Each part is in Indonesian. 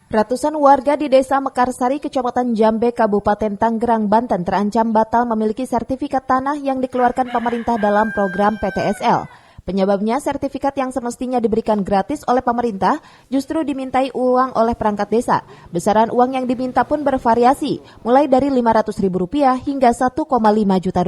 Ratusan warga di Desa Mekarsari, Kecamatan Jambe, Kabupaten Tanggerang, Banten terancam batal memiliki sertifikat tanah yang dikeluarkan pemerintah dalam program PTSL. Penyebabnya sertifikat yang semestinya diberikan gratis oleh pemerintah justru dimintai uang oleh perangkat desa. Besaran uang yang diminta pun bervariasi, mulai dari Rp500.000 hingga Rp1,5 juta.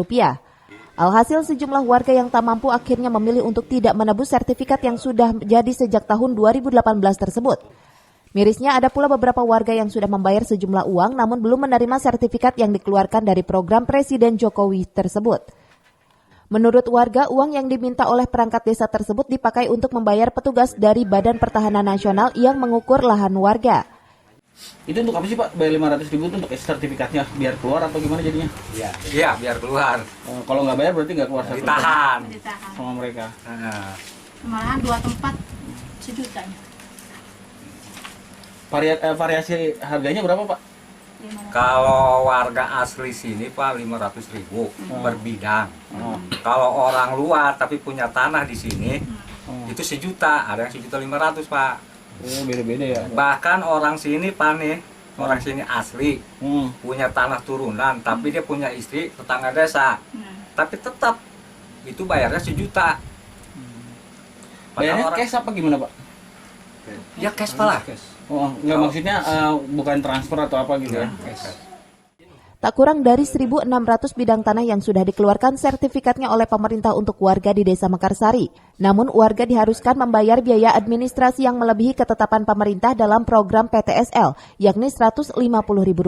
Alhasil sejumlah warga yang tak mampu akhirnya memilih untuk tidak menebus sertifikat yang sudah jadi sejak tahun 2018 tersebut. Mirisnya ada pula beberapa warga yang sudah membayar sejumlah uang namun belum menerima sertifikat yang dikeluarkan dari program Presiden Jokowi tersebut. Menurut warga, uang yang diminta oleh perangkat desa tersebut dipakai untuk membayar petugas dari Badan Pertahanan Nasional yang mengukur lahan warga. Itu untuk apa sih Pak? Bayar Rp500.000 itu untuk sertifikatnya biar keluar atau gimana jadinya? Iya, biar keluar. Kalau nggak bayar berarti nggak keluar sertifikat? Ditahan sama mereka. Malahan 2 tempat sejuta. Variasi harganya berapa Pak? Kalau warga asli sini Pak 500.000 per bidang. Kalau orang luar tapi punya tanah di sini itu sejuta, ada yang 1.500.000 Pak. Oh, beda-beda ya. Bahkan orang sini Pak nih, orang sini asli punya tanah turunan tapi dia punya istri tetangga desa. Tapi tetap itu bayarnya sejuta. Bayarnya cash apa gimana Pak? Ya cash Pak lah. Oh, nggak maksudnya bukan transfer atau apa gitu ya? Tak kurang dari 1.600 bidang tanah yang sudah dikeluarkan sertifikatnya oleh pemerintah untuk warga di Desa Mekarsari. Namun warga diharuskan membayar biaya administrasi yang melebihi ketetapan pemerintah dalam program PTSL, yakni Rp150.000.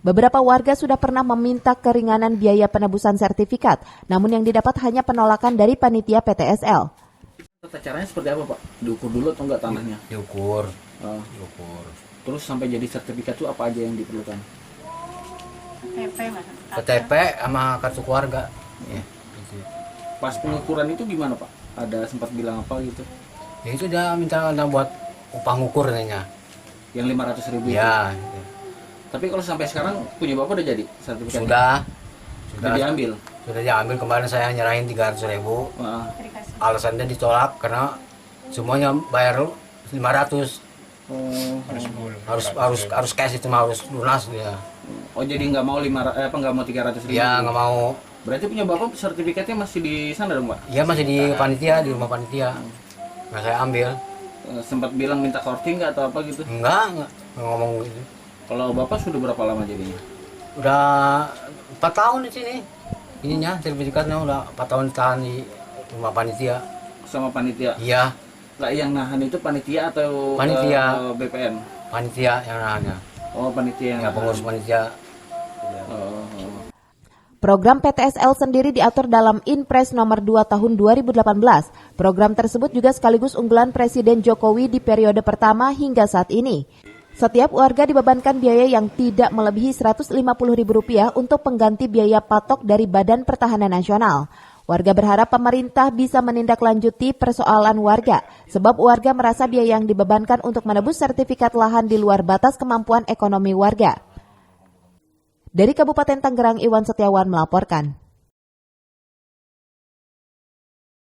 Beberapa warga sudah pernah meminta keringanan biaya penebusan sertifikat, namun yang didapat hanya penolakan dari panitia PTSL. Tata caranya seperti apa Pak? Diukur dulu atau enggak tanahnya? Diukur. Diukur. Terus sampai jadi sertifikat itu apa aja yang diperlukan? KTP sama kartu keluarga. Ya. Pas pengukuran itu gimana Pak? Ada sempat bilang apa gitu? Ya itu dia minta buat upah ngukur katanya. Yang Rp500.000 ya, itu? Tapi kalau sampai sekarang punya Bapak udah jadi sertifikatnya? Sudah diambil? Sudah diambil, kemarin saya nyerahin 300.000. Alasannya ditolak karena semuanya bayar 500. Harus cash, itu harus lunas dia. Oh, jadi nggak mau 300.000? Iya, nggak mau. Berarti punya Bapak sertifikatnya masih di sana dong Pak? Iya, masih di panitia, di rumah panitia. Nah, saya ambil. Sempat bilang minta korting nggak atau apa gitu? Enggak ngomong gitu. Kalau Bapak sudah berapa lama jadinya? Udah 4 tahun di sini. Ininya sertifikatnya udah 4 tahun ditahan di rumah panitia. Sama panitia? Iya. Lah yang nahan itu panitia atau panitia? BPN? Panitia yang nahannya. Oh, panitia yang pengurus panitia. Program PTSL sendiri diatur dalam Inpres nomor 2 tahun 2018. Program tersebut juga sekaligus unggulan Presiden Jokowi di periode pertama hingga saat ini. Setiap warga dibebankan biaya yang tidak melebihi Rp150.000 untuk pengganti biaya patok dari Badan Pertahanan Nasional. Warga berharap pemerintah bisa menindaklanjuti persoalan warga, sebab warga merasa biaya yang dibebankan untuk menebus sertifikat lahan di luar batas kemampuan ekonomi warga. Dari Kabupaten Tanggerang, Iwan Setiawan melaporkan.